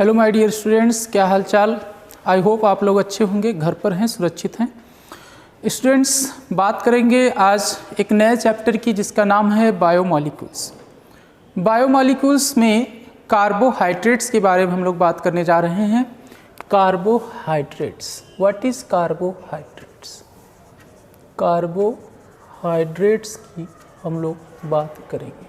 Hello my dear students, क्या हाल चाल। I hope आप लोग अच्छे होंगे, घर पर हैं, सुरक्षित हैं। स्टूडेंट्स, बात करेंगे आज एक नए चैप्टर की जिसका नाम है बायोमॉलिक्यूल्स। बायोमॉलिक्यूल्स में कार्बोहाइड्रेट्स के बारे में हम लोग बात करने जा रहे हैं। Carbohydrates, what is carbohydrates? Carbohydrates की हम लोग बात करेंगे।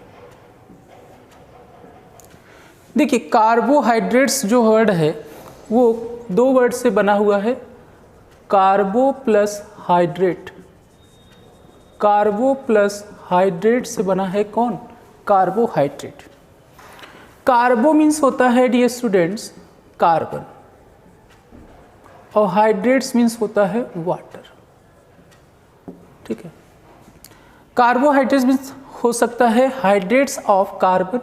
देखिए, कार्बोहाइड्रेट्स जो वर्ड है वो दो वर्ड से बना हुआ है, कार्बो प्लस हाइड्रेट। कार्बो प्लस हाइड्रेट से बना है कौन? कार्बोहाइड्रेट। कार्बो मीन्स होता है डियर स्टूडेंट्स कार्बन, और हाइड्रेट्स मीन्स होता है वाटर। ठीक है, कार्बोहाइड्रेट्स मीन्स हो सकता है हाइड्रेट्स ऑफ कार्बन,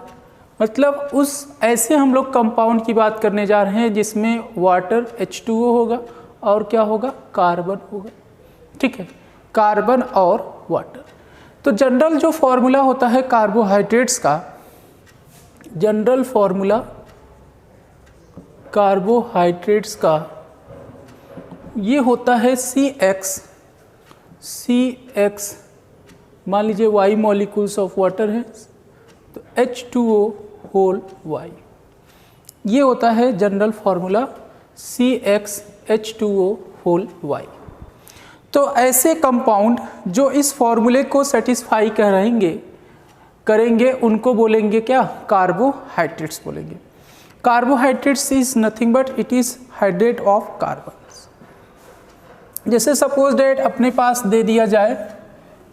मतलब उस ऐसे हम लोग कंपाउंड की बात करने जा रहे हैं जिसमें वाटर H2O होगा और क्या होगा? कार्बन होगा। ठीक है, कार्बन और वाटर। तो जनरल जो फॉर्मूला होता है कार्बोहाइड्रेट्स का, जनरल फॉर्मूला कार्बोहाइड्रेट्स का ये होता है CX। मान लीजिए Y मॉलिक्यूल्स ऑफ वाटर है तो H2O होल Y, ये होता है general formula CXH2O whole Y। तो ऐसे कंपाउंड जो इस फॉर्मूले को सेटिस्फाई करेंगे उनको बोलेंगे क्या? कार्बोहाइड्रेट्स बोलेंगे। Carbohydrates is nothing but it is hydrate of carbon. जैसे सपोज डेट अपने पास दे दिया जाए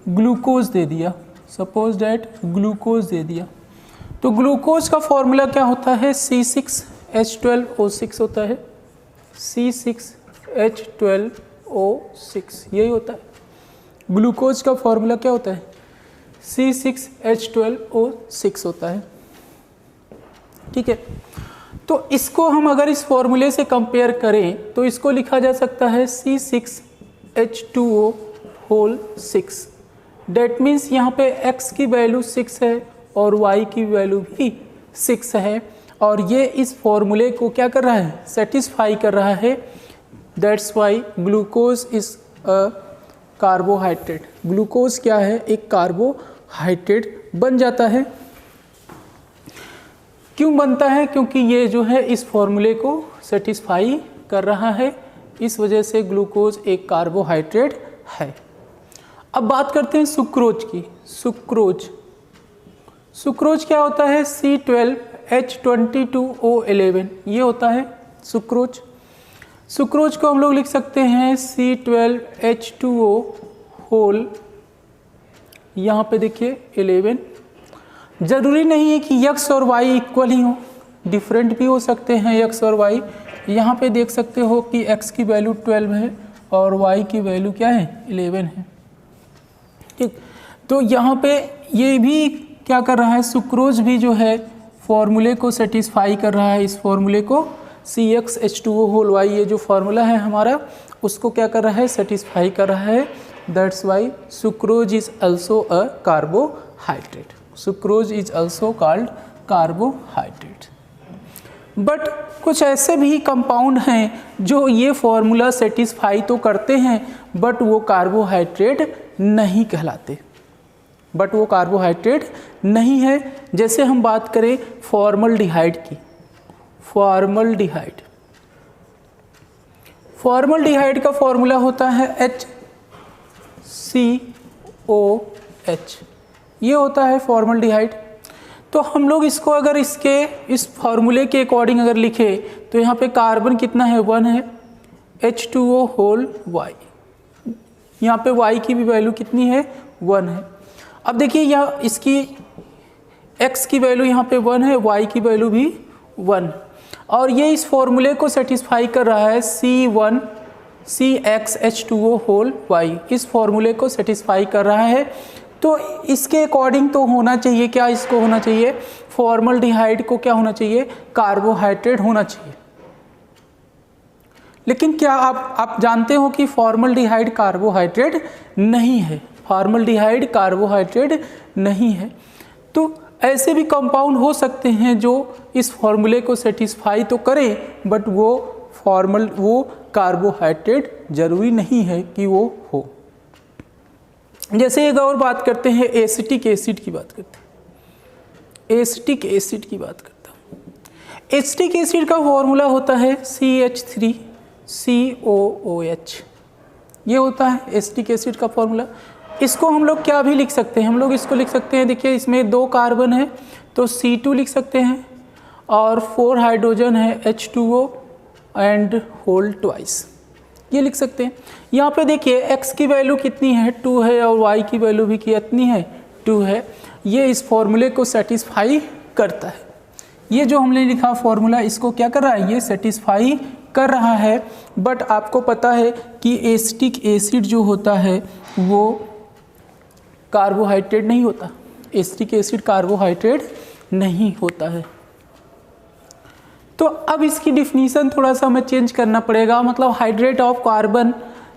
ग्लूकोज दे दिया, सपोज डेट ग्लूकोज दे दिया, तो ग्लूकोज का फॉर्मूला क्या होता है? C6H12O6 होता है, C6H12O6 यही होता है। ग्लूकोज का फॉर्मूला क्या होता है? C6H12O6 होता है। ठीक है, तो इसको हम अगर इस फॉर्मूले से कंपेयर करें तो इसको लिखा जा सकता है C6H2O होल 6। डेट मीन्स यहाँ पे x की वैल्यू 6 है और y की वैल्यू भी 6 है, और ये इस फॉर्मूले को क्या कर रहा है? सेटिस्फाई कर रहा है। That's Y glucose is a carbohydrate. Glucose क्या है? एक कार्बोहाइड्रेट बन जाता है। क्यों बनता है? क्योंकि ये जो है इस फॉर्मूले को सेटिस्फाई कर रहा है, इस वजह से ग्लूकोज एक कार्बोहाइड्रेट है। अब बात करते हैं सुक्रोज की। सुक्रोज क्या होता है? C12H22O11 ये होता है सुक्रोज। सुक्रोज को हम लोग लिख सकते हैं C12H2O होल, यहाँ पे देखिए 11। जरूरी नहीं है कि x और y इक्वल ही हो, डिफरेंट भी हो सकते हैं x और y। यहाँ पे देख सकते हो कि x की वैल्यू 12 है और y की वैल्यू क्या है? 11 है। ठीक, तो यहाँ पे ये भी क्या कर रहा है? सुक्रोज भी जो है फॉर्मूले को सेटिस्फाई कर रहा है। इस फॉर्मूले को CXH2O होल Y, ये जो फॉर्मूला है हमारा, उसको क्या कर रहा है? सेटिस्फाई कर रहा है। That's why sucrose is also a carbohydrate. Sucrose is also called carbohydrate. But कुछ ऐसे भी कंपाउंड हैं जो ये फॉर्मूला सेटिस्फाई तो करते हैं बट वो कार्बोहाइड्रेट नहीं कहलाते, बट वो कार्बोहाइड्रेट नहीं है। जैसे हम बात करें फॉर्मल्डिहाइड की। फॉर्मल्डिहाइड का फॉर्मूला होता है HCOH, ये होता है फॉर्मल्डिहाइड। तो हम लोग इसको अगर इस फॉर्मूले के अकॉर्डिंग अगर लिखें तो यहाँ पे कार्बन कितना है? 1 है, H2O होल Y, यहाँ पे y की भी वैल्यू कितनी है? 1 है। अब देखिए यहाँ इसकी x की वैल्यू यहाँ पे 1 है, y की वैल्यू भी 1, और ये इस फॉर्मूले को सेटिस्फाई कर रहा है CXH2O होल y, इस फॉर्मूले को सेटिस्फाई कर रहा है। तो इसके अकॉर्डिंग तो होना चाहिए क्या? इसको होना चाहिए फॉर्मल्डिहाइड को क्या होना चाहिए? कार्बोहाइड्रेट होना चाहिए। लेकिन क्या आप जानते हो कि फॉर्मल्डिहाइड कार्बोहाइड्रेट नहीं है? फॉर्मल्डिहाइड कार्बोहाइड्रेट नहीं है। तो ऐसे भी कंपाउंड हो सकते हैं जो इस फॉर्मूले को सेटिस्फाई तो करें, बट वो कार्बोहाइड्रेट जरूरी नहीं है कि वो हो। जैसे एक और बात करते हैं, एसिटिक एसिड की बात करते हैं। एसिटिक एसिड की बात करता हूँ। एसिटिक एसिड का फॉर्मूला होता है CH3COOH, ये होता है एसिटिक एसिड का फॉर्मूला। इसको हम लोग क्या भी लिख सकते हैं, हम लोग इसको लिख सकते हैं, देखिए इसमें 2 कार्बन है तो C2 लिख सकते हैं, और 4 हाइड्रोजन है H2O एंड होल ट्वाइस, ये लिख सकते हैं। यहाँ पे देखिए x की वैल्यू कितनी है, 2 है, और y की वैल्यू भी कितनी है, 2 है। ये इस फॉर्मूले को सेटिस्फाई करता है। ये जो हमने लिखा फॉर्मूला, इसको क्या कर रहा है, ये सेटिस्फाई कर रहा है। बट आपको पता है कि एसिटिक एसिड जो होता है वो कार्बोहाइड्रेट नहीं होता। एसिटिक एसिड कार्बोहाइड्रेट नहीं होता है। तो अब इसकी डिफिनीशन थोड़ा सा हमें चेंज करना पड़ेगा। मतलब हाइड्रेट ऑफ कार्बन,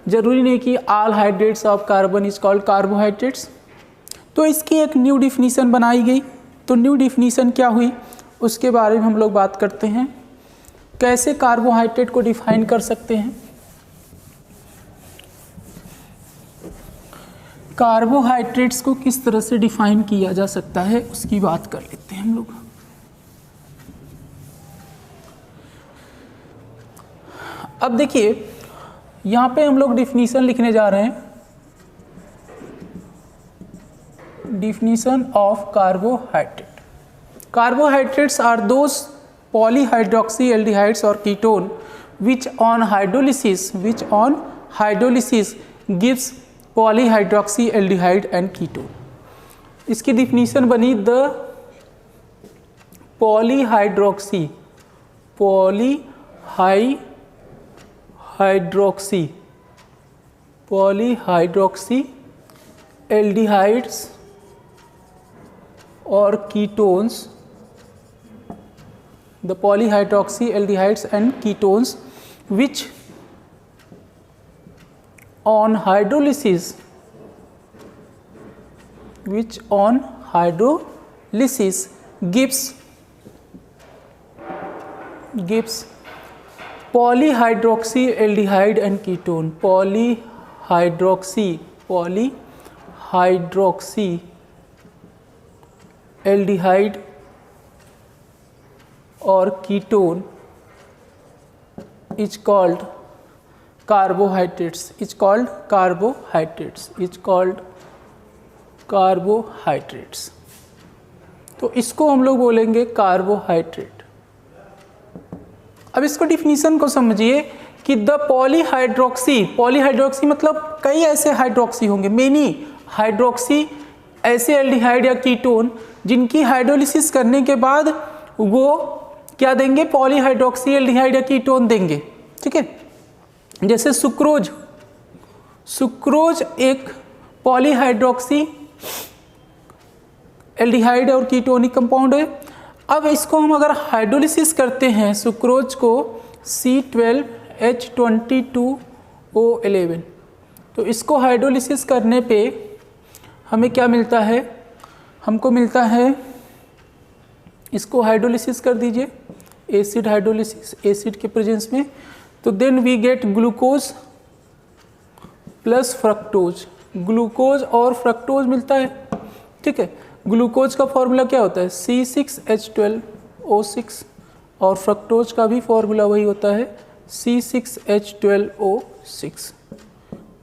जरूरी नहीं कि all hydrates of carbon is called carbohydrates. तो इसकी एक न्यू डिफिनीशन बनाई गई। तो न्यू डिफिनीशन क्या हुई, उसके बारे में हम लोग बात करते हैं। कैसे कार्बोहाइड्रेट को डिफाइन कर सकते हैं। कार्बोहाइड्रेट्स को किस तरह से डिफाइन किया जा सकता है उसकी बात कर लेते हैं हम लोग। अब देखिए यहाँ पे हम लोग डिफिनीशन लिखने जा रहे हैं। Definition of carbohydrate. Carbohydrates are those polyhydroxyaldehydes or ketone which on hydrolysis gives polyhydroxyaldehyde and ketone। इसकी डिफिनीशन बनी the polyhydroxy aldehydes or ketones, the polyhydroxyaldehydes and ketones which on hydrolysis gives polyhydroxyaldehyde and ketone, polyhydroxyaldehyde और ketone is called carbohydrates। तो इसको हम लोग बोलेंगे carbohydrate. अब इसको डिफिनीशन को समझिए कि द पॉलीहाइड्रोक्सी मतलब कई ऐसे हाइड्रोक्सी होंगे, मेनी हाइड्रोक्सी, ऐसे एल्डिहाइड या कीटोन जिनकी हाइड्रोलिसिस करने के बाद वो क्या देंगे, पॉलीहाइड्रोक्सी एल्डिहाइड या कीटोन देंगे। ठीक है, जैसे सुक्रोज एक पॉलीहाइड्रोक्सी एल्डिहाइड और कीटोनिक कंपाउंड है। अब इसको हम अगर हाइड्रोलिसिस करते हैं सुक्रोज को C12H22O11, तो इसको हाइड्रोलिसिस करने पे हमें क्या मिलता है, हमको मिलता है, इसको हाइड्रोलिसिस कर दीजिए, एसिड हाइड्रोलिसिस एसिड के प्रेजेंस में, तो then we get glucose plus fructose, glucose और फ्रक्टोज मिलता है। ठीक है, ग्लूकोज का फॉर्मूला क्या होता है C6H12O6 और फ्रक्टोज का भी फॉर्मूला वही होता है C6H12O6,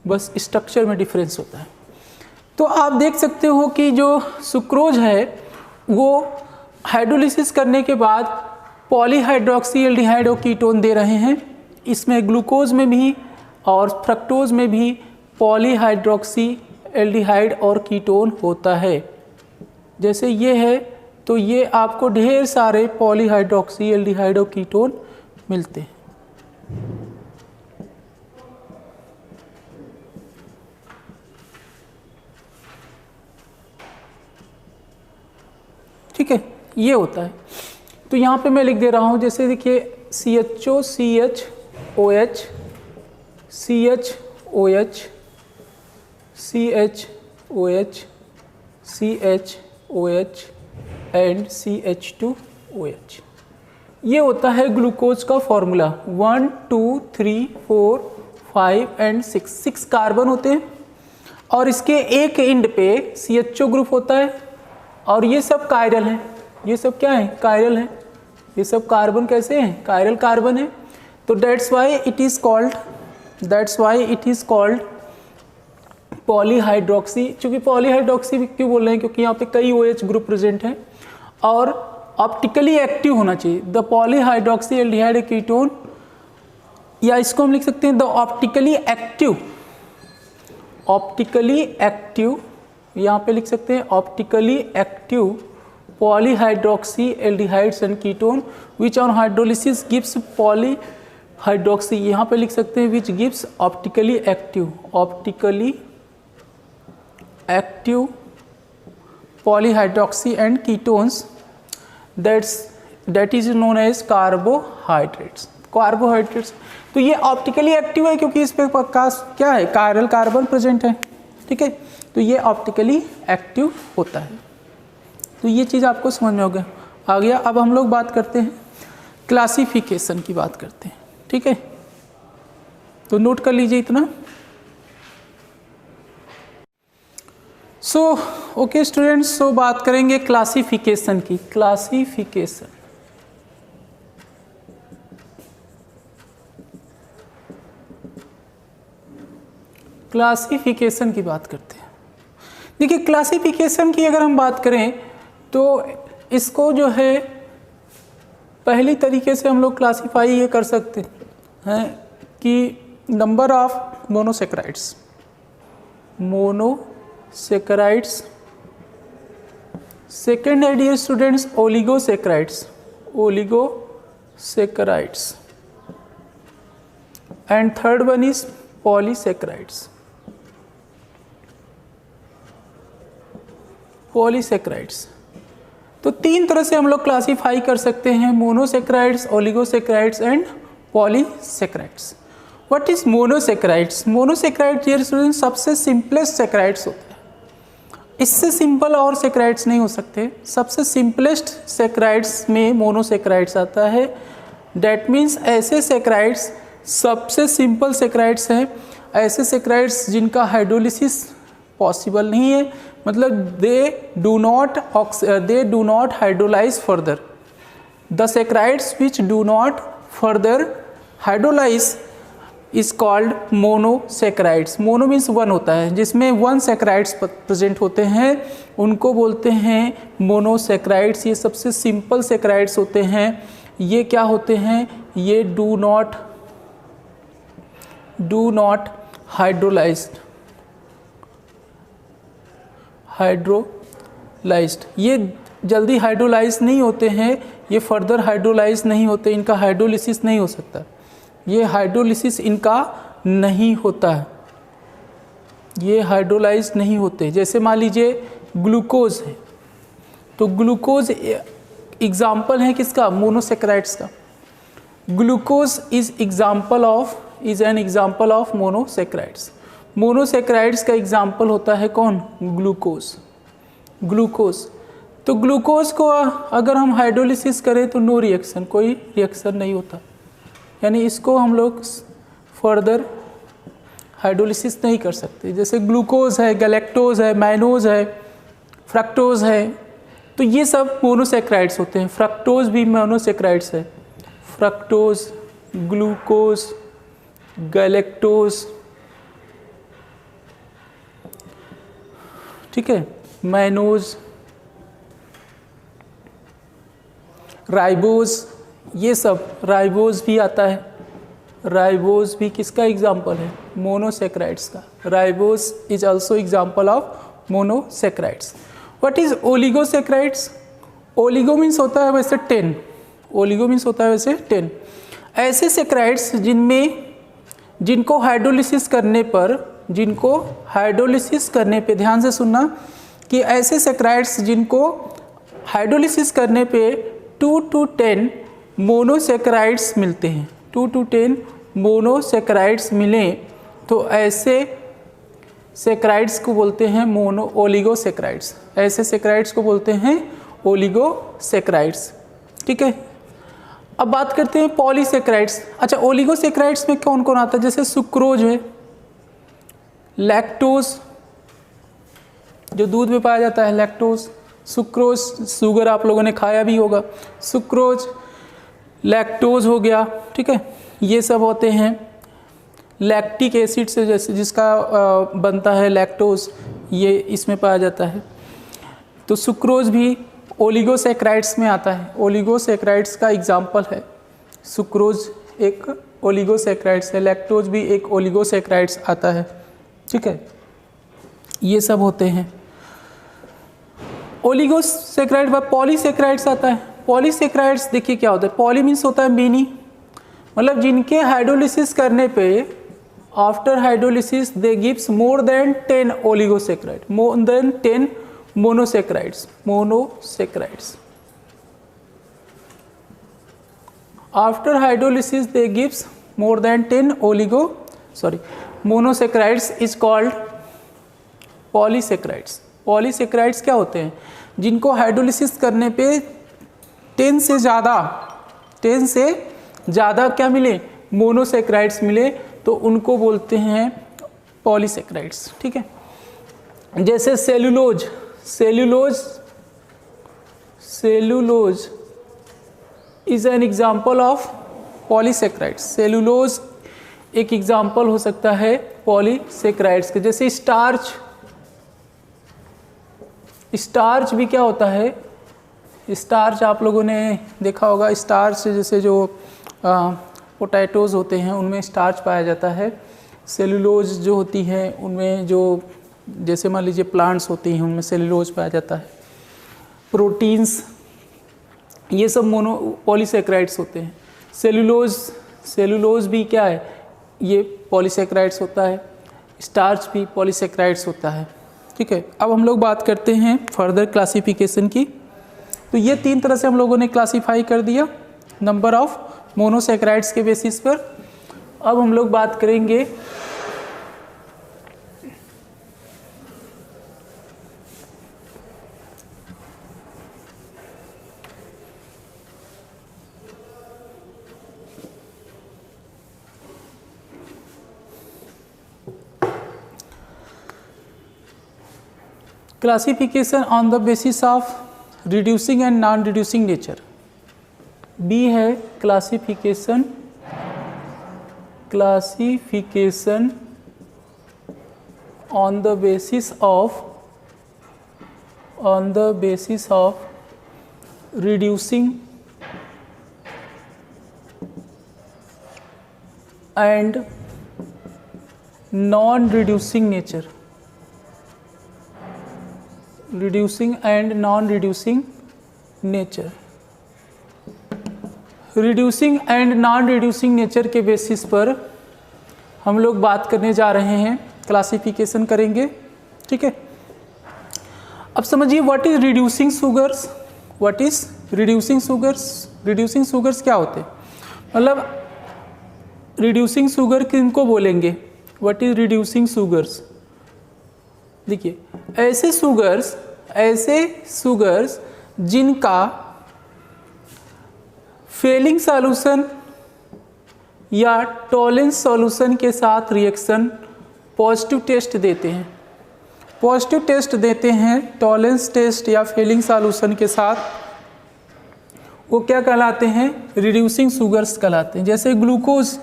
बस स्ट्रक्चर में डिफरेंस होता है। तो आप देख सकते हो कि जो सुक्रोज है वो हाइड्रोलिसिस करने के बाद पॉलीहाइड्रोक्सी एल्डिहाइड और कीटोन दे रहे हैं। इसमें ग्लूकोज में भी और फ्रक्टोज में भी पॉलीहाइड्रोक्सी एल्डिहाइड और कीटोन होता है। जैसे ये है तो ये आपको ढेर सारे पॉलीहाइड्रोक्सी एल्डिहाइड और कीटोन मिलते हैं। ठीक है, ये होता है। तो यहाँ पे मैं लिख दे रहा हूँ, जैसे देखिए CHO CHOH CHOH CHOH CHOH and CH2OH। ये होता है ग्लूकोज का फॉर्मूला। 1 2 3 4 5 एंड 6 कार्बन होते हैं और इसके एक एंड पे CHO ग्रुप होता है और ये सब कायरल हैं। ये सब क्या है? कायरल हैं। ये सब कार्बन कैसे हैं? कायरल कार्बन है। तो that's why it is called polyhydroxy. चूँकि पॉलीहाइड्रोक्सी क्यों बोल रहे हैं? क्योंकि यहाँ पे कई OH ग्रुप प्रेजेंट हैं और ऑप्टिकली एक्टिव होना चाहिए। द पॉलीहाइड्रोक्सी एल्डिहाइड कीटोन, या इसको हम लिख सकते हैं द ऑप्टिकली एक्टिव, यहाँ पे लिख सकते हैं optically active polyhydroxy aldehydes and ketone which on hydrolysis gives polyhydroxy, यहाँ पे लिख सकते हैं which gives optically active polyhydroxy and ketones that is known as carbohydrates. तो ये ऑप्टिकली एक्टिव है क्योंकि इस पे क्या है? कायरल कार्बन प्रेजेंट है। ठीक है, तो ये ऑप्टिकली एक्टिव होता है। तो ये चीज़ आपको समझ में आ गया। अब हम लोग बात करते हैं क्लासिफिकेशन की बात करते हैं। ठीक है, तो नोट कर लीजिए इतना। ओके स्टूडेंट्स, बात करेंगे क्लासिफिकेशन की। क्लासिफिकेशन की बात करते हैं। देखिए, क्लासिफिकेशन की अगर हम बात करें तो इसको जो है पहली तरीके से हम लोग क्लासिफाई ये कर सकते हैं कि नंबर ऑफ मोनोसेक्राइड्स। सेकेंड है dear students oligosaccharides and third one is polysaccharides. तो तीन तरह से हम लोग क्लासीफाई कर सकते हैं, monosaccharides, oligosaccharides and polysaccharides. What is monosaccharides? Monosaccharide dear students सबसे सिंपलेस्ट सेक्राइड्स होते हैं। इससे सिंपल और सेक्राइड्स नहीं हो सकते। सबसे सिंपलेस्ट सेक्राइड्स में मोनोसेक्राइड्स आता है। डैट मीन्स ऐसे सेक्राइड्स सबसे सिंपल सेक्राइड्स हैं, ऐसे सेक्राइड्स जिनका हाइड्रोलिसिस पॉसिबल नहीं है, मतलब they do not hydrolyse further. The saccharides which do not further hydrolyse is called monosaccharides. Mono means one होता है, जिसमें वन सेक्राइड्स प्रेजेंट होते हैं, उनको बोलते हैं मोनोसेक्राइड्स। ये सबसे सिंपल सेक्राइड्स होते हैं। ये क्या होते हैं? ये डू नॉट हाइड्रोलाइज्ड। ये जल्दी हाइड्रोलाइज नहीं होते हैं, ये फर्दर हाइड्रोलाइज नहीं होते, इनका हाइड्रोलिसिस नहीं हो सकता, ये हाइड्रोलिसिस इनका नहीं होता है, ये हाइड्रोलाइज नहीं होते। जैसे मान लीजिए ग्लूकोज है, तो ग्लूकोज एग्जाम्पल है किसका? मोनोसेक्राइड्स का। Glucose is an example of monosaccharides. Monosaccharides का एग्जाम्पल होता है कौन? ग्लूकोज। तो ग्लूकोज को अगर हम हाइड्रोलिसिस करें तो नो रिएक्शन, कोई रिएक्शन नहीं होता, यानी इसको हम लोग फर्दर हाइड्रोलिसिस नहीं कर सकते। जैसे ग्लूकोज है, गैलेक्टोज है, मैनोज है, फ्रक्टोज है, तो ये सब मोनोसेक्राइड्स होते हैं। फ्रक्टोज भी मोनोसेक्राइड्स है। फ्रक्टोज, ग्लूकोज, गैलेक्टोज, ठीक है, मैनोज, राइबोज, ये सब, राइबोज भी आता है। राइबोज भी किसका एग्जाम्पल है? मोनोसेक्राइड्स का। Ribose is also example of monosaccharides. What is oligosaccharides? Oligo means होता है वैसे 10। ओलिगो मीन्स होता है वैसे 10। ऐसे सेक्राइड्स जिनको हाइड्रोलिसिस करने पर ध्यान से सुनना कि ऐसे सेक्राइड्स जिनको हाइड्रोलिसिस करने पे 2 to 10 मोनोसेक्राइड्स मिलते हैं। 2 to 10 मोनोसेक्राइड्स मिलें तो ऐसे सेक्राइड्स को बोलते हैं ओलिगोसेक्राइड्स। ऐसे सेक्राइड्स को बोलते हैं ओलिगोसेक्राइड्स। ठीक है, अब बात करते हैं पॉलीसेक्राइड्स। अच्छा, ओलिगोसेक्राइड्स में कौन कौन आता है? जैसे सुक्रोज है, लैक्टोज जो दूध में पाया जाता है, लैक्टोज, सुक्रोज शुगर आप लोगों ने खाया भी होगा, सुक्रोज, लैक्टोज हो गया। ठीक है, ये सब होते हैं। लैक्टिक एसिड से जैसे जिसका बनता है लैक्टोज, ये इसमें पाया जाता है। तो सुक्रोज भी ओलिगोसेक्राइड्स में आता है, ओलिगोसेक्राइड्स का एग्जाम्पल है। सुक्रोज एक ओलिगोसेक्राइड्स है, लैक्टोज भी एक ओलिगोसेक्राइड्स आता है। ठीक है, ये सब होते हैं ओलिगोसेक्राइड। बाद पॉलीसेक्राइड्स आता है। पॉलीसेक्राइड्स देखिए क्या होता है, पॉली मीन्स होता है मेनी, मतलब जिनके हाइड्रोलिसिस करने पे after hydrolysis they gives more than 10 oligosaccharide, more than 10 monosaccharides, monosaccharides. After hydrolysis they gives more than 10 monosaccharides is called polysaccharides. Polysaccharides क्या होते हैं? जिनको हाइड्रोलिसिस करने पे 10 से ज़्यादा क्या मिले? मोनोसेक्राइड्स मिले, तो उनको बोलते हैं पॉलीसेक्राइड्स। ठीक है, जैसे cellulose, cellulose is an example of polysaccharides. Cellulose एक एग्जाम्पल हो सकता है पॉलीसेक्राइड्स के। जैसे स्टार्च भी क्या होता है? स्टार्च आप लोगों ने देखा होगा, स्टार्च जैसे जो पोटैटोज होते हैं उनमें स्टार्च पाया जाता है। सेलुलोज जो होती है उनमें जो जैसे मान लीजिए प्लांट्स होती हैं उनमें सेलुलोज पाया जाता है। प्रोटीन्स, ये सब पॉलीसेक्राइड्स होते हैं। सेलुलोज भी क्या है? ये पॉलीसेक्राइड्स होता है। स्टार्च भी पॉलीसेक्राइड्स होता है। ठीक है, अब हम लोग बात करते हैं फर्दर क्लासिफिकेशन की। तो ये 3 तरह से हम लोगों ने क्लासीफाई कर दिया नंबर ऑफ मोनोसेक्राइड्स के बेसिस पर। अब हम लोग बात करेंगे classification on the basis of reducing and non reducing nature. B है classification on the basis of reducing and non reducing nature. Reducing and non reducing nature. Reducing and non reducing nature के basis पर हम लोग बात करने जा रहे हैं, क्लासिफिकेशन करेंगे। ठीक है, अब समझिए what is reducing sugars. What is reducing sugars? Reducing sugars क्या होते हैं? मतलब रिड्यूसिंग शुगर किनको बोलेंगे? What is reducing sugars? देखिए, ऐसे शुगर्स जिनका फेलिंग सॉल्यूशन या टॉलेंस सॉल्यूशन के साथ रिएक्शन पॉजिटिव टेस्ट देते हैं। पॉजिटिव टेस्ट देते हैं टॉलेंस टेस्ट या फेलिंग सॉल्यूशन के साथ, वो क्या कहलाते हैं? रिड्यूसिंग शुगर्स कहलाते हैं। जैसे ग्लूकोज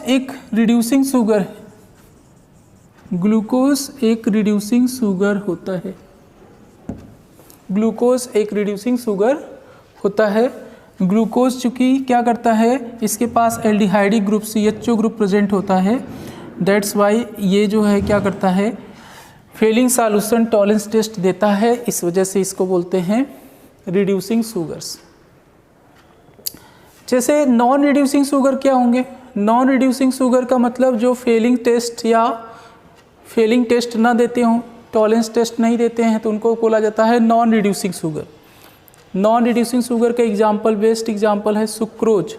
एक रिड्यूसिंग शुगर है। ग्लूकोज एक रिड्यूसिंग शुगर होता है। ग्लूकोज एक रिड्यूसिंग शुगर होता है। ग्लूकोज चूँकि क्या करता है, इसके पास aldehydic group CHO group present होता है, दैट्स वाई ये जो है क्या करता है, फेलिंग सॉल्यूशन टॉलेंस टेस्ट देता है, इस वजह से इसको बोलते हैं रिड्यूसिंग शुगर्स। जैसे नॉन रिड्यूसिंग शुगर क्या होंगे? नॉन रिड्यूसिंग शुगर का मतलब जो फेलिंग टेस्ट या फेलिंग टेस्ट ना देते हों, टॉलेंस टेस्ट नहीं देते हैं, तो उनको बोला जाता है non reducing sugar. Non reducing sugar का एग्जाम्पल, बेस्ट एग्जाम्पल है सुक्रोज।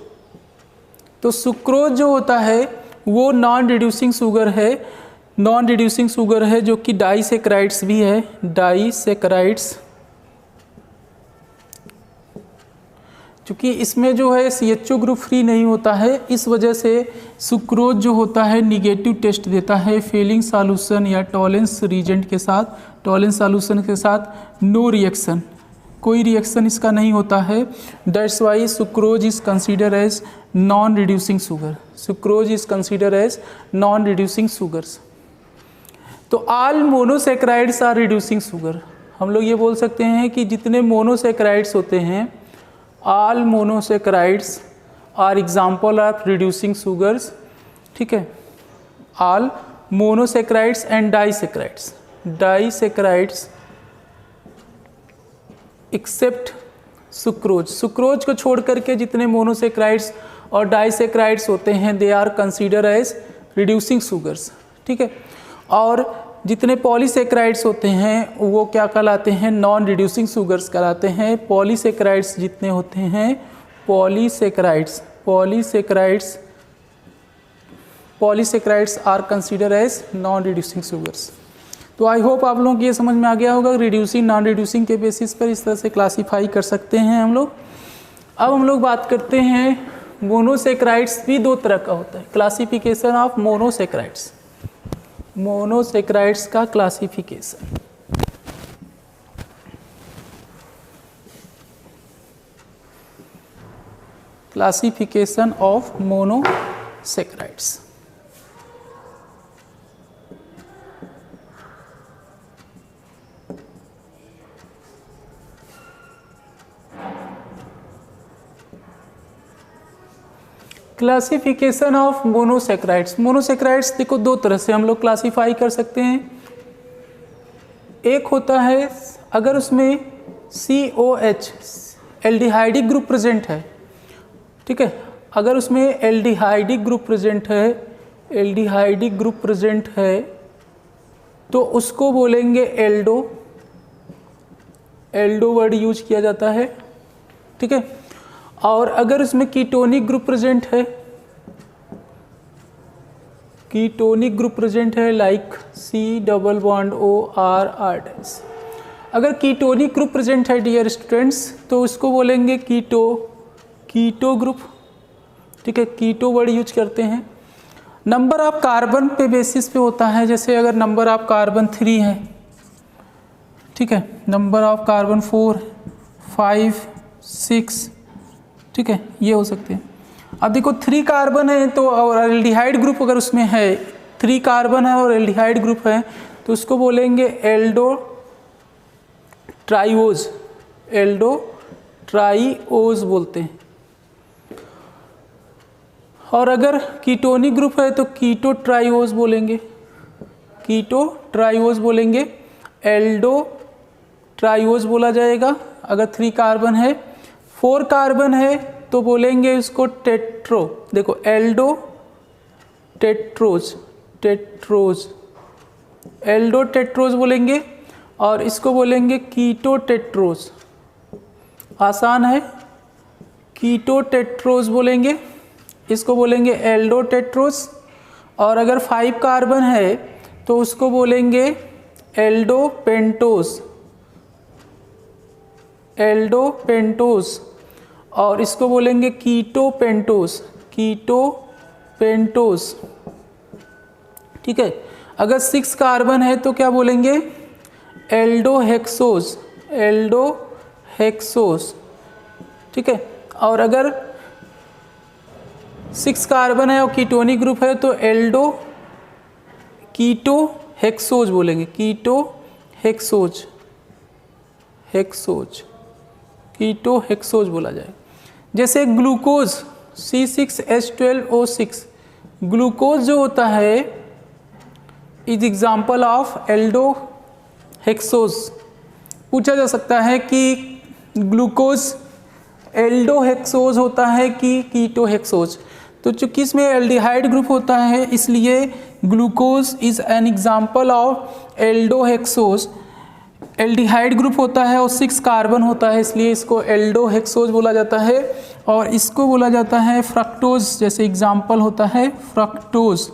तो सुक्रोज जो होता है वो नॉन रिड्यूसिंग शुगर है, नॉन रिड्यूसिंग शुगर है जो कि डाइसेक्राइड्स भी है, डाइसेक्राइड्स, क्योंकि इसमें जो है CHO ग्रुप फ्री नहीं होता है, इस वजह से सुक्रोज जो होता है निगेटिव टेस्ट देता है फेलिंग सॉल्यूशन या टॉलेंस रीजेंट के साथ, टॉलेंस सॉल्यूशन के साथ नो रिएक्शन, कोई रिएक्शन इसका नहीं होता है। That's why sucrose is consider as non reducing sugar, sucrose is consider as non reducing sugars. तो all monosaccharides are reducing sugar, हम लोग ये बोल सकते हैं कि जितने मोनोसेक्राइड्स होते हैं, all monosaccharides are example of reducing sugars, ठीक है। All monosaccharides and disaccharides, disaccharides except sucrose, sucrose को छोड़ करके जितने मोनोसेक्राइड्स और डाइसेक्राइड्स होते हैं they are consider as reducing sugars, ठीक है। और जितने पॉलीसेक्राइड्स होते हैं वो क्या कहलाते हैं, नॉन रिड्यूसिंग शुगर्स कहलाते हैं। पॉलीसेक्राइड्स जितने होते हैं, polysaccharides, polysaccharides, polysaccharides are consider as non reducing sugars. तो आई होप आप लोगों को ये समझ में आ गया होगा, रिड्यूसिंग नॉन रिड्यूसिंग के बेसिस पर इस तरह से क्लासीफाई कर सकते हैं हम लोग। अब हम लोग बात करते हैं मोनोसेक्राइड्स भी दो तरह का होता है, क्लासिफिकेशन ऑफ मोनोसेक्राइड्स, मोनोसेक्राइड्स का classification. Classification of monosaccharides. Classification of monosaccharides, monosaccharides देखो दो तरह से हम लोग क्लासीफाई कर सकते हैं। एक होता है अगर उसमें COH एल्डिहाइडिक ग्रुप प्रेजेंट है, ठीक है, अगर उसमें एल्डिहाइडिक ग्रुप प्रेजेंट है, एल्डिहाइडिक ग्रुप प्रेजेंट है तो उसको बोलेंगे एल्डो, एल्डो वर्ड यूज किया जाता है, ठीक है। और अगर उसमें कीटोनिक ग्रुप प्रेजेंट है, कीटोनिक ग्रुप प्रेजेंट है लाइक C++OR R', अगर कीटोनिक ग्रुप प्रेजेंट है डियर स्टूडेंट्स तो उसको बोलेंगे कीटो, कीटो ग्रुप, ठीक है, कीटो वर्ड यूज करते हैं। नंबर ऑफ कार्बन पे बेसिस पे होता है, जैसे अगर नंबर ऑफ कार्बन 3 है, ठीक है, नंबर ऑफ कार्बन 4, 5, 6, ठीक है, ये हो सकते हैं। अब देखो 3 कार्बन है तो और एल्डिहाइड ग्रुप अगर उसमें है, 3 कार्बन है और एल्डिहाइड ग्रुप है तो उसको बोलेंगे एल्डो ट्राइओज, एल्डो ट्राइओज बोलते हैं। और अगर कीटोनिक ग्रुप है तो कीटो ट्राइओज बोलेंगे, कीटो ट्राइओज बोलेंगे, एल्डो ट्राइओज बोला जाएगा अगर 3 कार्बन है। 4 कार्बन है तो बोलेंगे इसको टेट्रो, देखो Aldo tetrose, tetrose, Aldo tetrose बोलेंगे और इसको बोलेंगे कीटो टेट्रोज, आसान है, कीटो टेट्रोज बोलेंगे, इसको बोलेंगे एल्डो टेट्रोज। और अगर 5 कार्बन है तो उसको बोलेंगे एल्डो पेंटोज, एल्डो पेंटोज, और इसको बोलेंगे कीटो पेंटोज, कीटो पेंटोज, ठीक है। अगर 6 कार्बन है तो क्या बोलेंगे एल्डो हेक्सोज, एल्डो हेक्सोज, ठीक है। और अगर 6 कार्बन है और कीटोनिक ग्रुप है तो एल्डो कीटो हेक्सोज बोलेंगे, keto hexose, hexose, keto hexose बोला जाए। जैसे ग्लूकोज C6H12O6, ग्लूकोज जो होता है is example of aldo hexose. पूछा जा सकता है कि ग्लूकोज एल्डो हेक्सोज होता है कि कीटो हेक्सोज, तो चूंकि इसमें एल्डिहाइड ग्रुप होता है इसलिए glucose is an example of aldo hexose. Aldehyde group होता है और 6 कार्बन होता है इसलिए इसको एल्डो हेक्सोज बोला जाता है। और इसको बोला जाता है फ्रक्टोज, जैसे एग्जाम्पल होता है फ्रक्टोज।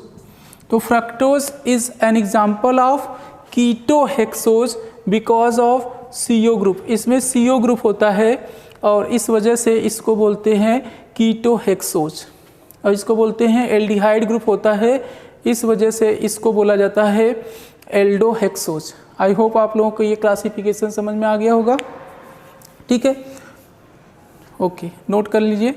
तो fructose is an example of ketohexose because of CO group, इसमें CO ग्रुप होता है और इस वजह से इसको बोलते हैं कीटोहेक्सोज। और इसको बोलते हैं एल्डिहाइड ग्रुप होता है, इस वजह से इसको बोला जाता है एल्डोहेक्सोज। आई होप आप लोगों को ये क्लासिफिकेशन समझ में आ गया होगा। ठीक है, ओके, नोट कर लीजिए।